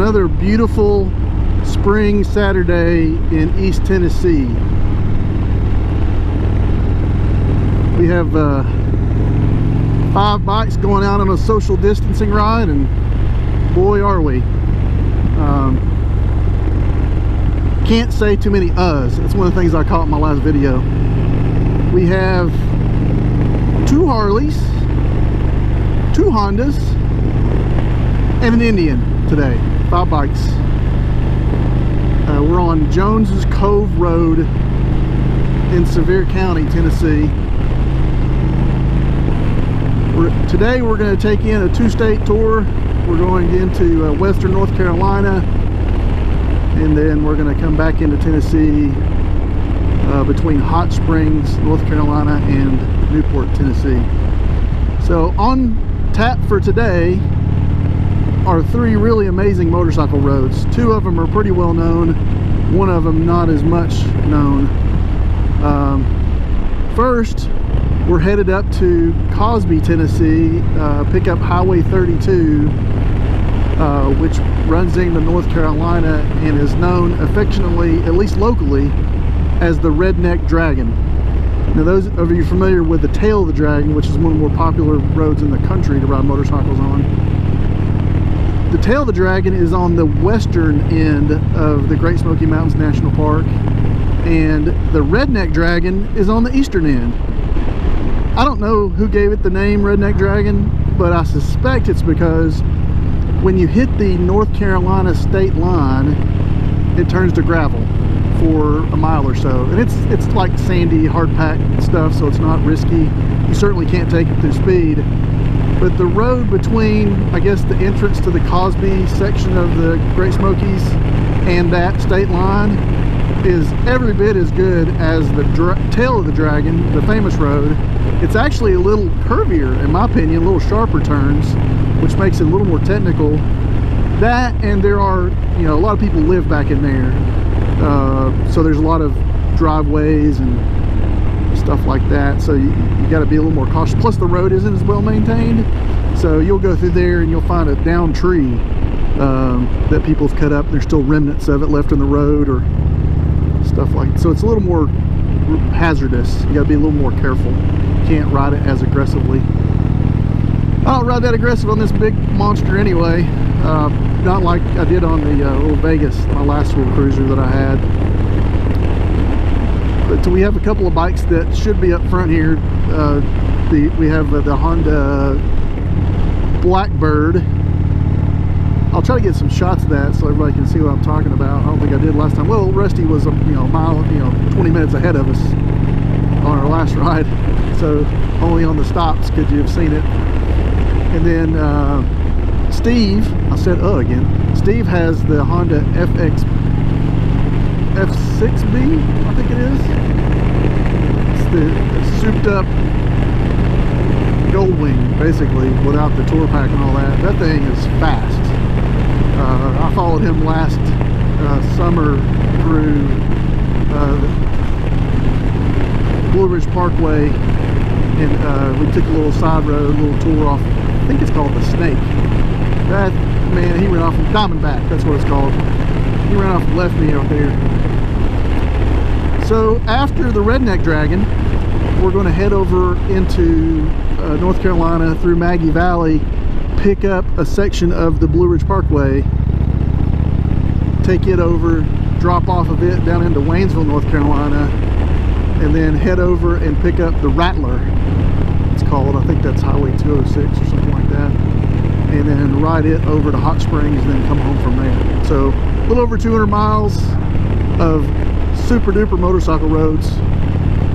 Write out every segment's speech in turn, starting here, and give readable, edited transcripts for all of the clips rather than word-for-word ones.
another beautiful spring Saturday in East Tennessee. We have 5 bikes going out on a social distancing ride, and boy are we. Can't say too many uhs. That's one of the things I caught in my last video. We have 2 Harleys, 2 Hondas, and an Indian today. 5 bikes. We're on Jones's Cove Road in Sevier County, Tennessee. Today we're going to take in a 2-state tour. We're going into western North Carolina, and then we're going to come back into Tennessee between Hot Springs, North Carolina, and Newport, Tennessee. So on tap for today are 3 really amazing motorcycle roads. 2 of them are pretty well known, 1 of them not as much known. First, we're headed up to Cosby, Tennessee, pick up Highway 32, which runs into North Carolina and is known affectionately, at least locally, as the Redneck Dragon. Now, those of you familiar with the Tail of the Dragon, which is one of the more popular roads in the country to ride motorcycles on, the Tail of the Dragon is on the western end of the Great Smoky Mountains National Park, and the Redneck Dragon is on the eastern end. I don't know who gave it the name Redneck Dragon, but I suspect it's because when you hit the North Carolina state line, it turns to gravel for a mile or so, and it's like sandy, hard-packed stuff, so it's not risky. You certainly can't take it through speed. But the road between, I guess, the entrance to the Cosby section of the Great Smokies and that state line is every bit as good as the Tail of the Dragon, the famous road. It's actually a little curvier, in my opinion, a little sharper turns, which makes it a little more technical. That, and there are, you know, a lot of people live back in there, so there's a lot of driveways and stuff like that, so you got to be a little more cautious. Plus the road isn't as well maintained, so you'll go through there and you'll find a downed tree that people have cut up. There's still remnants of it left in the road or stuff like that. So it's a little more hazardous. You got to be a little more careful. You can't ride it as aggressively. I don't ride that aggressive on this big monster anyway, not like I did on the little Vegas, my last little cruiser that I had. But we have a couple of bikes that should be up front here. We have the Honda Blackbird. I'll try to get some shots of that so everybody can see what I'm talking about. I don't think I did last time. Well, Rusty was a mile, 20 minutes ahead of us on our last ride, so only on the stops could you have seen it. And then Steve, I said again, Steve has the Honda F6B, I think it is. It's the souped up Goldwing, basically, without the tour pack and all that. That thing is fast. I followed him last summer through Blue Ridge Parkway, and we took a little side road, a little tour off, I think it's called the Snake. That man, he ran off from Diamondback, that's what it's called. He ran off and left me out there. So after the Redneck Dragon, we're going to head over into North Carolina through Maggie Valley, pick up a section of the Blue Ridge Parkway, take it over, drop off of it down into Waynesville, North Carolina, and then head over and pick up the Rattler, it's called. I think that's Highway 206 or something like that, and then ride it over to Hot Springs and then come home from there. So a little over 200 miles of super duper motorcycle roads.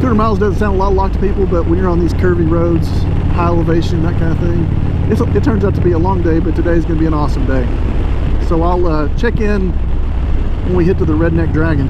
200 miles doesn't sound a lot to people, but when you're on these curvy roads, high elevation, that kind of thing, it turns out to be a long day, but today's going to be an awesome day. So I'll check in when we hit to the Redneck Dragon.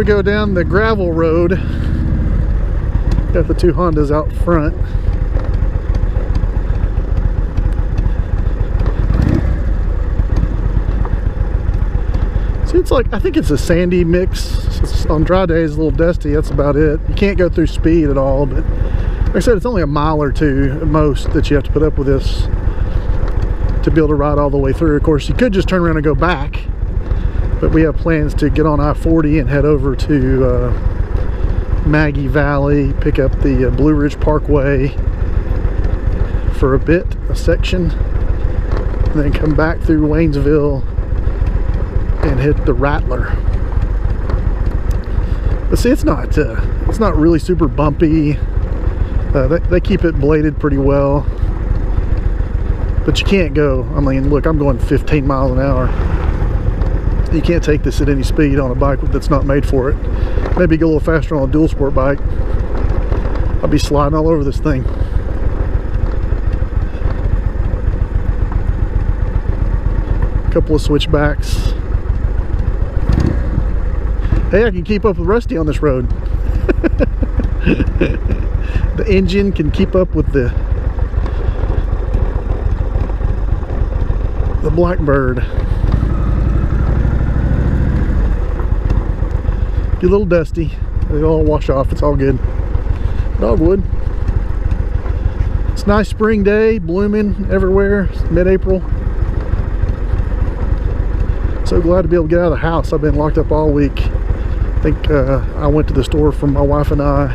we go down the gravel road. Got the two Hondas out front. See, it's like, I think it's a sandy mix. It's, on dry days, a little dusty, that's about it. You can't go through speed at all, but like I said, it's only a mile or two at most that you have to put up with this to be able to ride all the way through. Of course, you could just turn around and go back, but we have plans to get on I-40 and head over to Maggie Valley, pick up the Blue Ridge Parkway for a section, and then come back through Waynesville and hit the Rattler. But see, it's not really super bumpy. They keep it bladed pretty well, but you can't go, I mean, look, I'm going 15 miles an hour. You can't take this at any speed on a bike that's not made for it. Maybe go a little faster on a dual sport bike. I'll be sliding all over this thing. Couple of switchbacks. Hey, I can keep up with Rusty on this road. The engine can keep up with the Blackbird. Get a little dusty. It'll all wash off. It's all good. Dogwood. It's a nice spring day, blooming everywhere. It's mid-April. So glad to be able to get out of the house. I've been locked up all week. I think I went to the store for my wife and I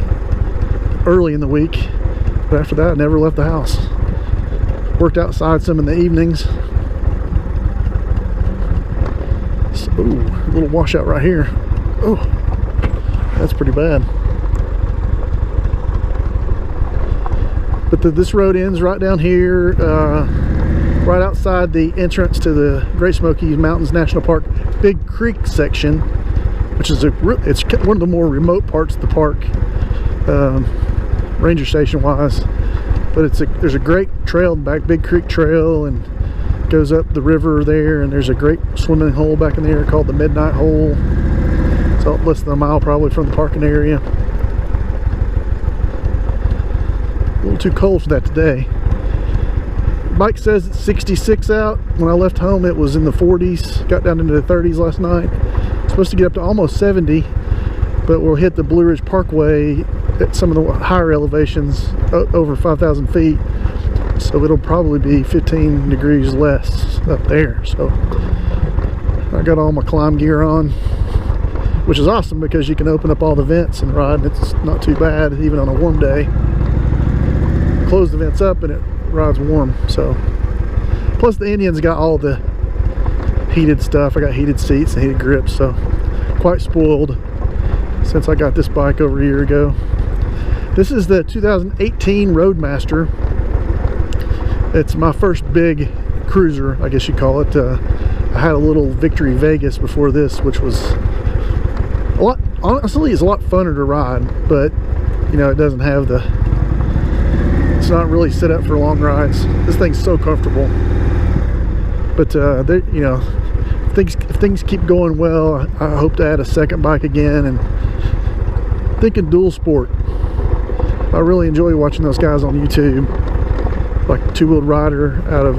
early in the week, but after that I never left the house. Worked outside some in the evenings. So, ooh, a little washout right here. Oh, that's pretty bad. But this road ends right down here, right outside the entrance to the Great Smoky Mountains National Park Big Creek section, which is it's one of the more remote parts of the park, ranger station wise. But there's a great trail back, Big Creek Trail, and goes up the river there, and there's a great swimming hole back in there called the Midnight Hole. It's less than a mile probably from the parking area. A little too cold for that today. Bike says it's 66 out. When I left home it was in the 40s, got down into the 30s last night. It's supposed to get up to almost 70, but we'll hit the Blue Ridge Parkway at some of the higher elevations, over 5,000 feet, so it'll probably be 15 degrees less up there. So I got all my climb gear on, which is awesome because you can open up all the vents and ride, and it's not too bad even on a warm day. Close the vents up and it rides warm. So plus the Indian's got all the heated stuff. I got heated seats and heated grips, so quite spoiled since I got this bike over a year ago. This is the 2018 Roadmaster. It's my first big cruiser, I guess you call it. I had a little Victory Vegas before this, which was a lot, honestly, it's a lot funner to ride, but you know, it doesn't have the, it's not really set up for long rides. This thing's so comfortable. But you know, if things keep going well, I hope to add a second bike again, and thinking dual sport. I really enjoy watching those guys on YouTube, like Two-Wheeled Rider out of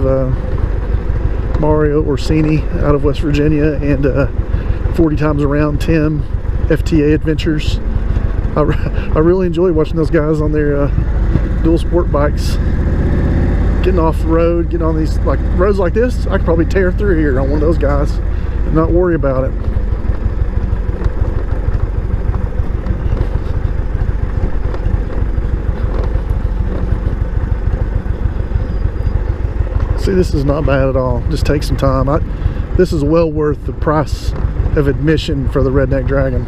Mario Orsini out of West Virginia, and 40 Times Around Tim, FTA Adventures. I really enjoy watching those guys on their dual sport bikes, getting off the road, getting on these like roads like this. I could probably tear through here on one of those guys and not worry about it. See, this is not bad at all. Just take some time. This is well worth the price of admission for the Redneck Dragon.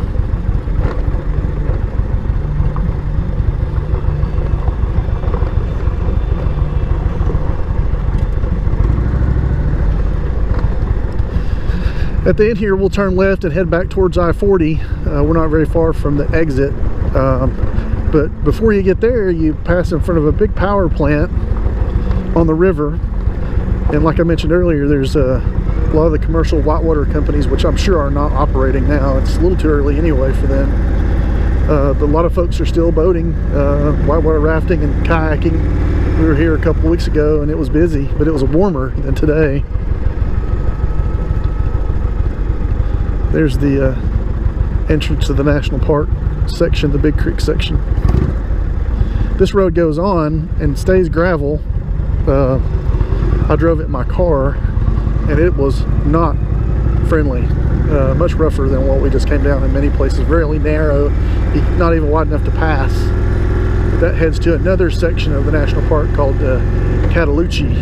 At the end here, we'll turn left and head back towards I-40. We're not very far from the exit, but before you get there, you pass in front of a big power plant on the river. And like I mentioned earlier, there's A lot of the commercial whitewater companies, which I'm sure are not operating now, it's a little too early anyway for them. But a lot of folks are still boating, whitewater rafting and kayaking. We were here a couple weeks ago and it was busy, but it was warmer than today. There's the entrance to the national park section, the Big Creek section. This road goes on and stays gravel. I drove it in my car and it was not friendly. Much rougher than what we just came down in many places. Very narrow, not even wide enough to pass. That heads to another section of the national park called Cataloochee.